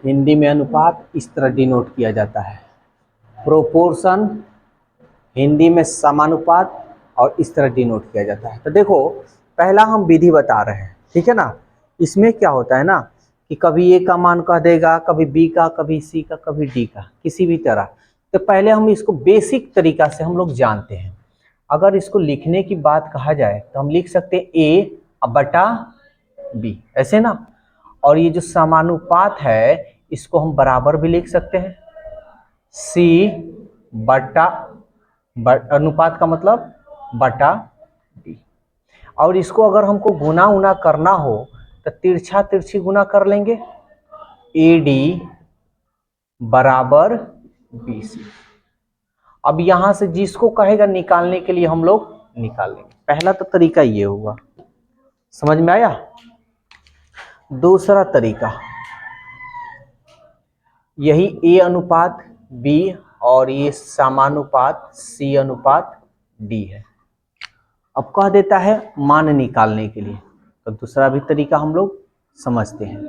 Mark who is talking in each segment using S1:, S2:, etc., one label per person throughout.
S1: हिंदी में अनुपात इस तरह डिनोट किया जाता है। प्रोपोर्शन हिंदी में समानुपात और इस तरह डिनोट किया जाता है। तो देखो पहला हम विधि बता रहे हैं, ठीक है ना। इसमें क्या होता है ना कि कभी ए का मान कह देगा, कभी बी का, कभी सी का, कभी डी का, किसी भी तरह। तो पहले हम इसको बेसिक तरीका से हम लोग जानते हैं। अगर इसको लिखने की बात कहा जाए तो हम लिख सकते हैं ए बटा बी, ऐसे ना। और ये जो समानुपात है इसको हम बराबर भी लिख सकते हैं, सी बटा अनुपात का मतलब बटा डी। और इसको अगर हमको गुना उना करना हो तो तिरछा तिरछी गुना कर लेंगे, ए डी बराबर बी सी। अब यहां से जिसको कहेगा निकालने के लिए हम लोग निकाल लेंगे। पहला तो तरीका ये हुआ, समझ में आया। दूसरा तरीका यही ए अनुपात बी और ये समानुपात सी अनुपात डी है। अब कह देता है मान निकालने के लिए, तो दूसरा भी तरीका हम लोग समझते हैं।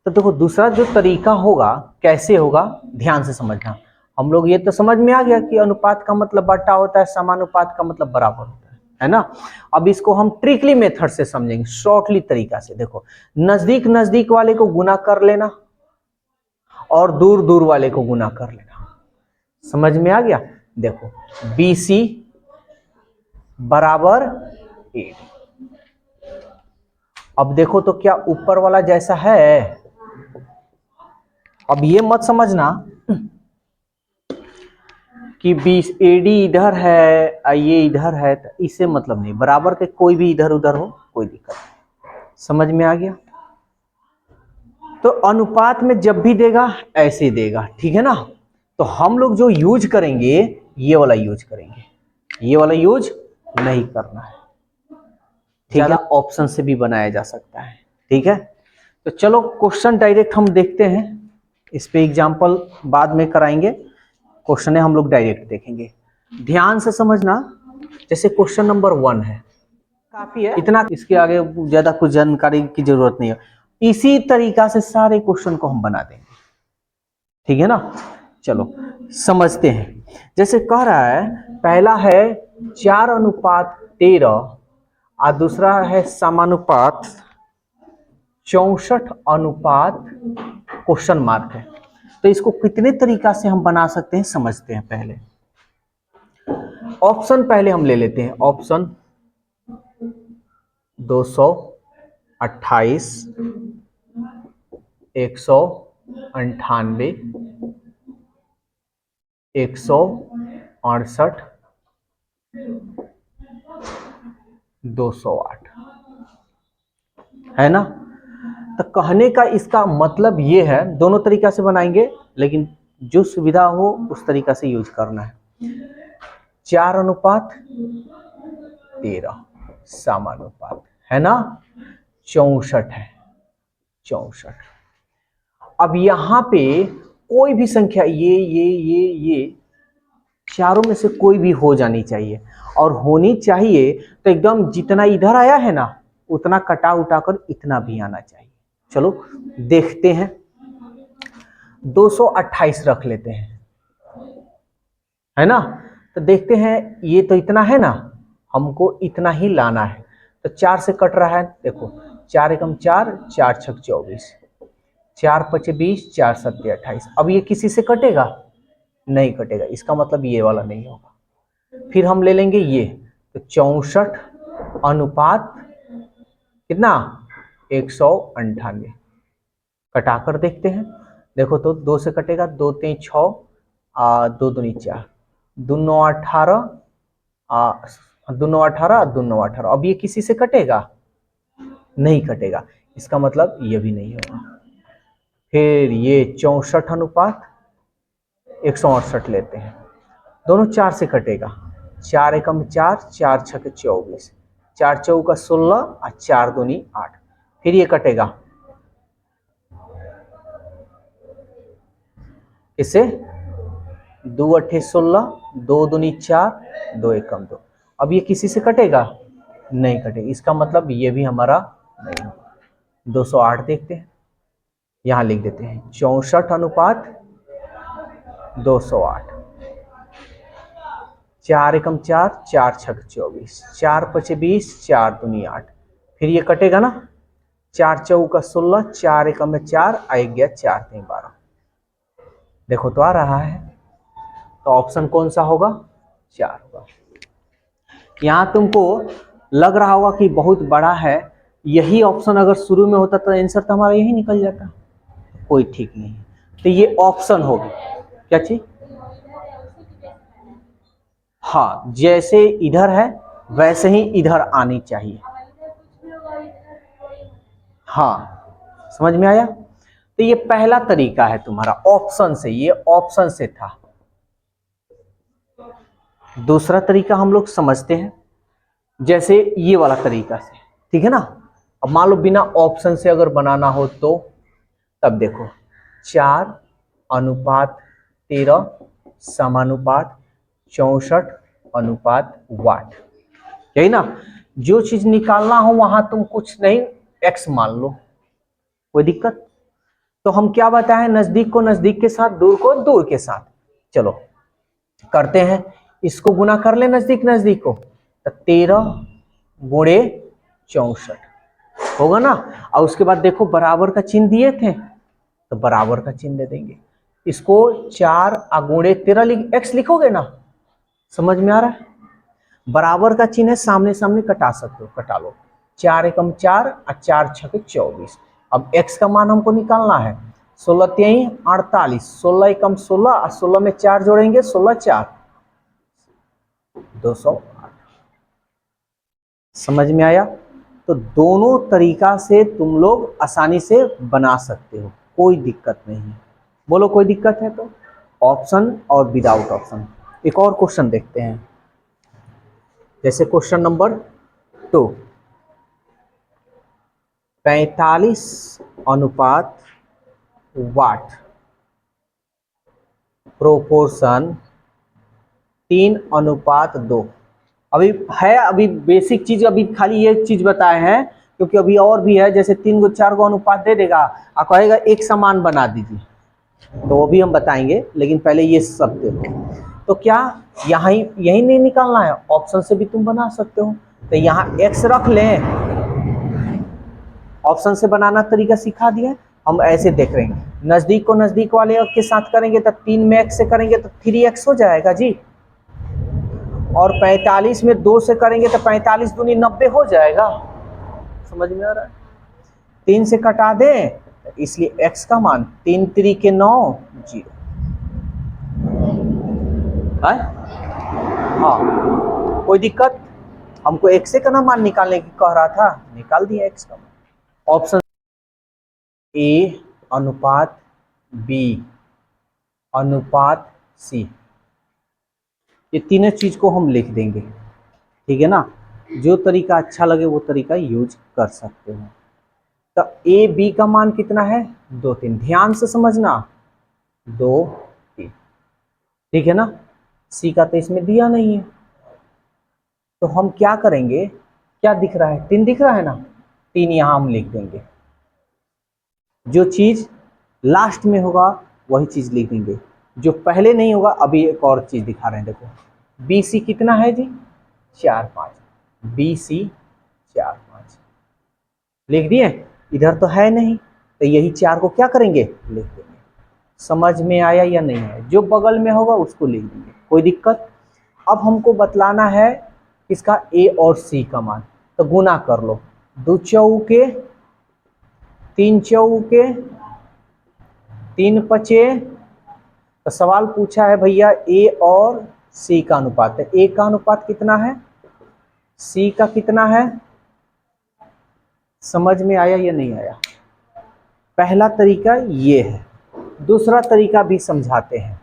S1: तो देखो दूसरा जो तरीका होगा कैसे होगा, ध्यान से समझना। हम लोग ये तो समझ में आ गया कि अनुपात का मतलब बटा होता है, समानुपात का मतलब बराबर होता है ना। अब इसको हम ट्रिकली मेथड से समझेंगे, शॉर्टली तरीका से। देखो नजदीक नजदीक वाले को गुना कर लेना और दूर दूर वाले को गुना कर लेना, समझ में आ गया। देखो बी सी बराबर ए डी। अब देखो तो क्या ऊपर वाला जैसा है। अब ये मत समझना कि बी ए डी इधर है ये इधर है, तो इससे मतलब नहीं। बराबर के कोई भी इधर उधर हो कोई दिक्कत नहीं, समझ में आ गया। तो अनुपात में जब भी देगा ऐसे देगा, ठीक है ना। तो हम लोग जो यूज करेंगे ये वाला यूज करेंगे, ये वाला यूज नहीं करना है, ठीक है। ऑप्शन से भी बनाया जा सकता है, ठीक है। तो चलो क्वेश्चन डायरेक्ट हम देखते हैं, इस पे एग्जांपल बाद में कराएंगे। क्वेश्चन है हम लोग डायरेक्ट देखेंगे, ध्यान से समझना। जैसे क्वेश्चन नंबर 1 है, काफी है इतना, इसके आगे ज्यादा कुछ जानकारी की जरूरत नहीं है। इसी तरीका से सारे क्वेश्चन को हम बना देंगे, ठीक है ना। चलो समझते हैं। जैसे कह रहा है पहला है 4:13 और दूसरा है समानुपात 64 क्वेश्चन मार्क है। तो इसको कितने तरीका से हम बना सकते हैं समझते हैं। पहले ऑप्शन पहले हम ले लेते हैं। ऑप्शन 228 198 168 208 है ना। तो कहने का इसका मतलब ये है, दोनों तरीका से बनाएंगे लेकिन जो सुविधा हो उस तरीका से यूज करना है। 4:13 समानुपात है ना, 64 है, 64। अब यहां पे कोई भी संख्या ये चारों में से कोई भी हो जानी चाहिए, और होनी चाहिए तो एकदम जितना इधर आया है ना उतना कटा उठा कर इतना भी आना चाहिए। चलो देखते हैं, 228 रख लेते हैं, है ना। तो देखते हैं ये तो इतना है ना, हमको इतना ही लाना है। तो 4 से कट रहा है, देखो 4 एकम 4, 4 छक 24, 4 पचे 20, 4 सत्ते 28। अब ये किसी से कटेगा नहीं कटेगा, इसका मतलब ये वाला नहीं होगा। फिर हम ले लेंगे ये, तो 64 अनुपात कितना 198 कटाकर देखते हैं। देखो तो 2 से कटेगा, 2 3 6 2 दूनी 4, 2 9 18 2 9 18 2 9 18। अब ये किसी से कटेगा नहीं कटेगा, इसका मतलब ये भी नहीं होगा। फिर ये 64 अनुपात 168 लेते हैं, दोनों 4 से कटेगा, 4 एकम 4, 4 छक 24, 4 चौका 16 और 4 दूनी 8। फिर ये कटेगा इसे 2 अट्ठे 16, 2 दूनी 4, 2 एकम 2। अब ये किसी से कटेगा नहीं कटेगा, इसका मतलब ये भी हमारा नहीं होगा। 208 देखते हैं, यहां लिख देते हैं 64:208। 4 एकम 4, 4 छक 24, 4 पचे 20, 4 दूनी 8। फिर ये कटेगा ना, 4 चौका 16, 4 एकम में 4, आ गया 4 3 12। देखो तो आ रहा है, तो ऑप्शन कौन सा होगा? 4 होगा। यहां तुमको लग रहा होगा कि बहुत बड़ा है, यही ऑप्शन अगर शुरू में होता तो आंसर तो हमारा यही निकल जाता। कोई ठीक नहीं, तो ये ऑप्शन होगी क्या चीज? हाँ, जैसे इधर है वैसे ही इधर आनी चाहिए। हाँ, समझ में आया? तो ये पहला तरीका है तुम्हारा ऑप्शन से, ये ऑप्शन से था। दूसरा तरीका हम लोग समझते हैं, जैसे ये वाला तरीका से, ठीक है ना। अब मान लो बिना ऑप्शन से अगर बनाना हो तो तब देखो 4:13 समानुपात 64:8। यही ना, जो चीज निकालना हो वहां तुम कुछ नहीं एक्स मान लो, कोई दिक्कत? तो हम क्या बताएं, नजदीक को नजदीक के साथ, दूर को दूर के साथ। चलो करते हैं, इसको गुना कर ले नजदीक नजदीक को, तो 13 गुणे 64 होगा ना। और उसके बाद देखो बराबर का चिन्ह दिए थे, तो बराबर का चिन्ह दे देंगे। इसको 4 गुणे 13 एक्स लिखोगे ना, समझ में आ रहा है? बराबर का चिन्ह है, सामने सामने कटा सकते हो, कटा लो। 4 एकम 4 और 4 छक 24। अब x का मान हमको निकालना है, 16 3 48, 16 एकम 16 और 16 में 4 जोड़ेंगे, 16 4 208। समझ में आया? तो दोनों तरीका से तुम लोग आसानी से बना सकते हो, कोई दिक्कत नहीं है। बोलो कोई दिक्कत है तो? ऑप्शन और विदाउट ऑप्शन। एक और क्वेश्चन देखते हैं, जैसे क्वेश्चन नंबर 2, 45:वाट प्रोपोर्शन 3:2। अभी है, अभी बेसिक चीज, अभी खाली ये चीज बताए हैं, क्योंकि अभी और भी है, जैसे 3 को 4 को अनुपात दे देगा और कहेगा एक समान बना दीजिए, तो वो भी हम बताएंगे, लेकिन पहले ये सब देखो। तो क्या यहाँ यही नहीं निकालना है, ऑप्शन से भी तुम बना सकते हो। तो यहाँ x रख लें, ऑप्शन से बनाना तरीका सिखा दिया, हम ऐसे देख रहे हैं, नजदीक को नजदीक वाले के साथ करेंगे तो 3 में x से करेंगे तो 3x हो जाएगा जी, और 45 में 2 से करेंगे तो 45 दूनी 90 हो जाएगा। समझ में आ रहा है? 3 से कटा दें, इसलिए x का मान 3 3 के 9 0। हाँ, कोई दिक्कत? हमको x से का ना मान निकालने की कह रहा था, निकाल दिया x का मान। ऑप्शन A अनुपात B अनुपात C, ये तीनों चीज को हम लिख देंगे, ठीक है ना। जो तरीका अच्छा लगे वो तरीका यूज कर सकते हो। तो ए बी का मान कितना है? 2 3, ध्यान से समझना, 2 3, ठीक है ना। सी का तो इसमें दिया नहीं है, तो हम क्या करेंगे, क्या दिख रहा है? 3 दिख रहा है ना, 3 यहां हम लिख देंगे। जो चीज लास्ट में होगा वही चीज लिख देंगे, जो पहले नहीं होगा। अभी एक और चीज दिखा रहे हैं, देखो बी सी कितना है जी? 4 5, बी सी 4 5 लिख दिए। इधर तो है नहीं, तो यही 4 को क्या करेंगे? लिख देंगे। समझ में आया या नहीं है? जो बगल में होगा उसको लिख देंगे, कोई दिक्कत? अब हमको बतलाना है इसका ए और सी का मान, तो गुना कर लो, 2 चौके 3 चौके 3 पचे। तो सवाल पूछा है भैया ए और सी का अनुपात है, ए का अनुपात कितना है, सी का कितना है? समझ में आया या नहीं आया? पहला तरीका ये है, दूसरा तरीका भी समझाते हैं।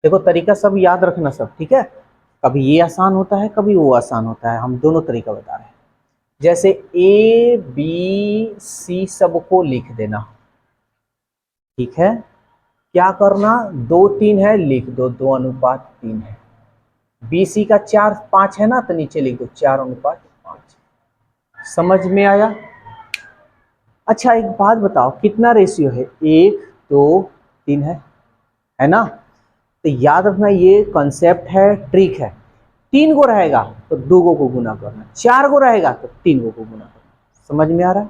S1: देखो तरीका सब याद रखना सब, ठीक है। कभी ये आसान होता है, कभी वो आसान होता है, हम दोनों तरीका बता रहे हैं। जैसे ए बी सी सबको लिख देना, ठीक है। क्या करना, 2 3 है लिख दो, 2:3 है। बी सी का 4 5 है ना, तो नीचे लिख दो 4:5। समझ में आया? अच्छा एक बात बताओ, कितना रेशियो है? 1 2 3 है ना? तो याद रखना ये कॉन्सेप्ट है, ट्रिक है। 3 गो रहेगा तो 2 गो को गुना करना, 4 गो रहेगा तो 3 गो को गुना करना। समझ में आ रहा है?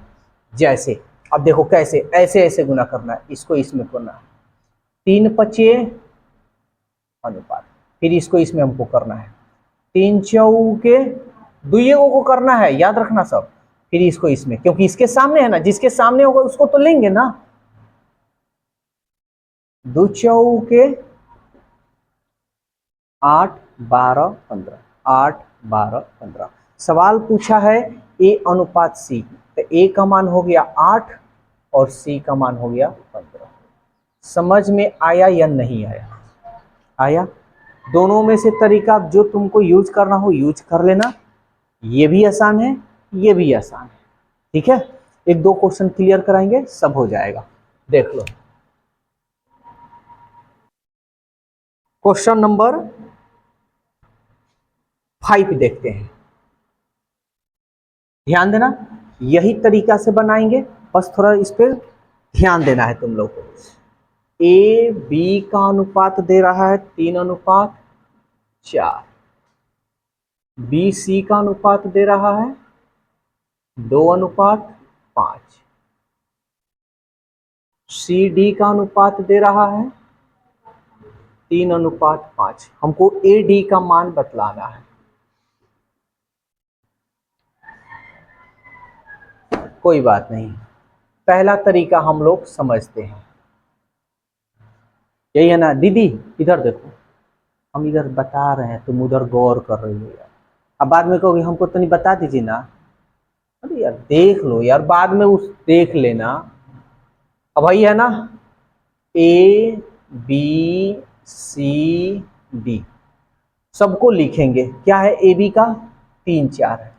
S1: जैसे अब देखो कैसे, ऐसे ऐसे गुना करना है, इसको इसमें करना है, 3 5 अनुपात, फिर इसको इसमें हमको करना है, 3 4 2 को करना है, याद रखना सब। फिर इसको इसमें, क्योंकि इसके सामने है ना, जिसके सामने होगा उसको तो लेंगे ना। 2 4 8 12 15, 8 12 15। सवाल पूछा है ए अनुपात सी, तो ए का मान हो गया 8 और सी का मान हो गया 15। समझ में आया या नहीं आया? आया? दोनों में से तरीका जो तुमको यूज करना हो यूज कर लेना। ये भी आसान है, ये भी आसान है। ठीक है, 1 2 क्वेश्चन क्लियर कराएंगे, सब हो जाएगा। देख लो क्वेश्चन नंबर 5 देखते हैं। ध्यान देना, यही तरीका से बनाएंगे, बस थोड़ा इस पर ध्यान देना है तुम लोग को। ए बी का अनुपात दे रहा है 3 अनुपात 4, बी सी का अनुपात दे रहा है 2 अनुपात 5, सी डी का अनुपात दे रहा है 3 अनुपात 5। हमको ए डी का मान बतलाना है। कोई बात नहीं, पहला तरीका हम लोग समझते हैं, यही है ना दीदी? इधर देखो, हम इधर बता रहे हैं, तुम उधर गौर कर रही हो यार। अब बाद में कहोगे हमको तो नहीं बता दीजिए ना। अरे यार देख लो यार, बाद में उस देख लेना। अब वही है ना, ए बी सी डी सबको लिखेंगे। क्या है ए बी का? 3 4 है,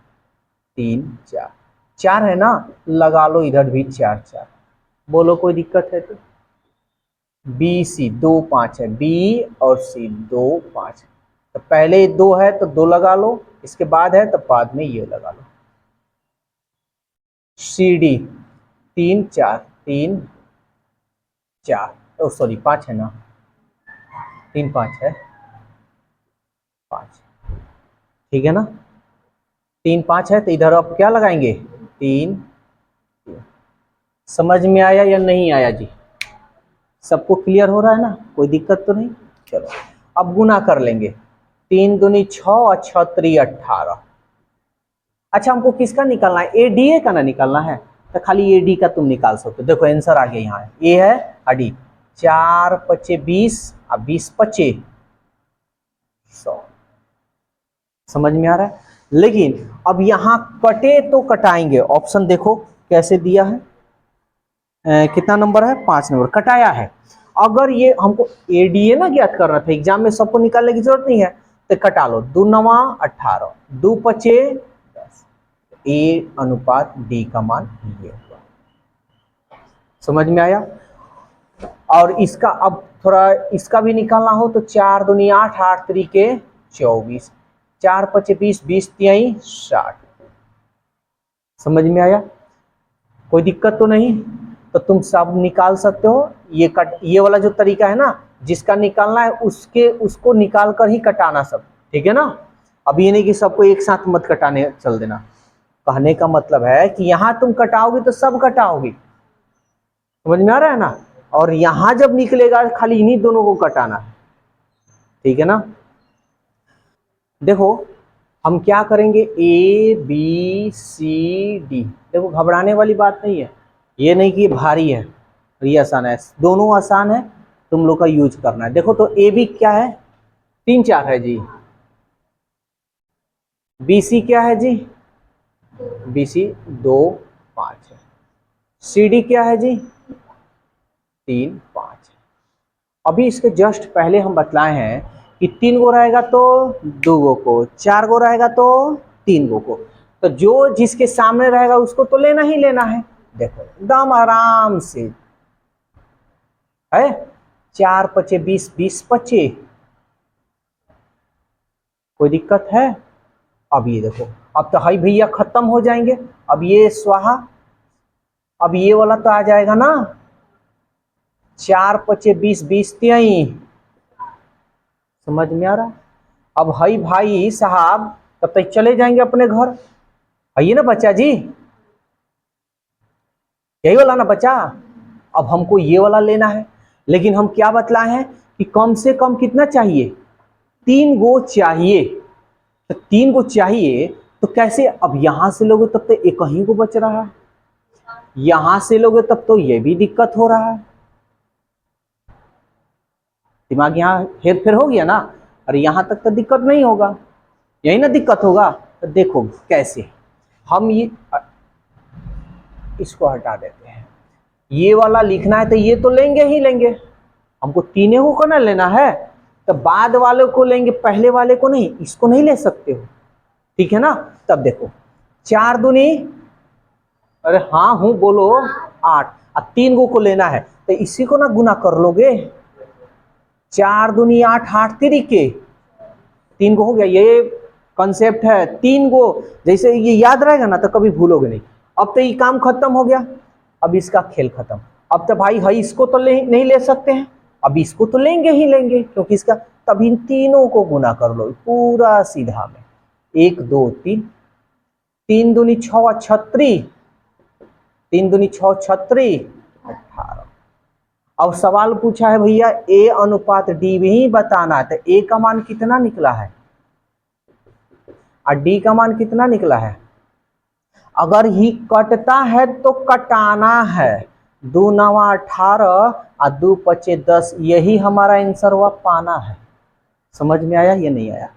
S1: 3 4 4 है ना, लगा लो इधर भी 4 4। बोलो कोई दिक्कत है तो? बी सी 2 5 है, बी और सी 2 5, तो पहले 2 है तो 2 लगा लो, इसके बाद है तो बाद में ये लगा लो। सी डी 3 4 सॉरी 5 है ना, 3 5 है, 5 ठीक है ना, 3 5 है, तो इधर आप क्या लगाएंगे? 3। समझ में आया या नहीं आया जी? सबको क्लियर हो रहा है ना? कोई दिक्कत तो नहीं? चलो अब गुना कर लेंगे, 3 दूनी 6 और 6 3 18। अच्छा हमको किसका निकालना है? ए डी ए का ना निकालना है, तो खाली ए डी का तुम निकाल सकते हो। देखो आंसर आ गया, यहाँ है ए है और डी। 4 5 20 और 20 5 100। समझ में आ रहा है? लेकिन अब यहाँ कटे तो कटाएंगे, ऑप्शन देखो कैसे दिया है। कितना नंबर है? 5 नंबर कटाया है। अगर ये हमको एडीए ना ज्ञात करना था, एग्जाम में सबको निकालने की जरूरत नहीं है, तो कटा लो। 2 9 18, 2 5 10, ए अनुपात डी का मान ये हुआ। समझ में आया? और इसका अब थोड़ा इसका भी निकालना हो तो 4 दूनी 8, 8 3 24, 4 5 20, 20 3 60। समझ में आया? कोई दिक्कत तो नहीं? तो तुम सब निकाल सकते हो। ये वाला जो तरीका है ना, जिसका निकालना है उसके उसको निकाल कर ही कटाना सब, ठीक है ना? अब ये नहीं कि सबको एक साथ मत कटाने चल देना। कहने का मतलब है कि यहाँ तुम कटाओगे तो सब कटाओगे। समझ में आ रहा है ना? और यहाँ जब निकलेगा खाली इन्हीं दोनों को कटाना है, ठीक है ना? देखो हम क्या करेंगे, ए बी सी डी। देखो घबराने वाली बात नहीं है, ये नहीं कि भारी है, ये आसान है, दोनों आसान है, तुम लोग का यूज करना है। देखो तो ए बी क्या है? 3 4 है जी। बी सी क्या है जी? बी सी 2 5 है। सी डी क्या है जी? 3 5 है। अभी इसके जस्ट पहले हम बतलाए हैं कि 3 गो रहेगा तो 2 गो को, 4 गो रहेगा तो 3 गो को, तो जो जिसके सामने रहेगा उसको तो लेना ही लेना है। देखो एकदम आराम से है, 4 5 20, 20 25। कोई दिक्कत है? अब ये देखो, अब तो हाई भैया खत्म हो जाएंगे। अब ये स्वाहा, अब ये वाला तो आ जाएगा ना, 4 पचे 20, 20 तिहाई। समझ में आ रहा? अब हई भाई साहब तब तक चले जाएंगे अपने घर। आइए ना बच्चा जी, यही वाला ना बच्चा। अब हमको ये वाला लेना है, लेकिन हम क्या बतलाए हैं कि कम से कम कितना चाहिए, 3 गो चाहिए। तो 3 गो चाहिए तो कैसे, अब यहां से लोगे तब तो एक ही को बच रहा है, यहां से लोगे तब तो ये भी दिक्कत हो रहा है। दिमाग यहाँ हेर फेर हो गया ना। और यहां तक तो दिक्कत नहीं होगा, यही ना दिक्कत होगा। तो देखो कैसे हम ये इसको हटा देते हैं। ये वाला लिखना है तो ये तो लेंगे ही लेंगे, हमको तीनों को ना लेना है। तो बाद वाले को लेंगे, पहले वाले को नहीं, इसको नहीं ले सकते हो, ठीक है ना। तब देखो 4 दूनी, अरे हाँ हूं बोलो, 8, और 3 गो को लेना है तो इसी को ना गुना कर लोगे। 4 दूनी 8, 8 तरीके 3 गो हो गया। ये कॉन्सेप्ट है 3 गो, जैसे ये याद रहेगा ना तो कभी भूलोगे नहीं। अब तो ये काम खत्म हो गया, अब इसका खेल खत्म। अब तो भाई है इसको तो नहीं ले सकते हैं, अब इसको तो लेंगे ही लेंगे क्योंकि इसका, तब इन तीनों को गुना कर लो पूरा सीधा में। 1 2 3, 3 दूनी 6 36, 3 दूनी 6 36, 18। अब सवाल पूछा है भैया ए अनुपात डी भी बताना है, तो ए का मान कितना निकला है और डी का मान कितना निकला है। अगर ही कटता है तो कटाना है, 2 9 18 और 2 5 10, यही हमारा आंसर हुआ, पाना है। समझ में आया या नहीं आया?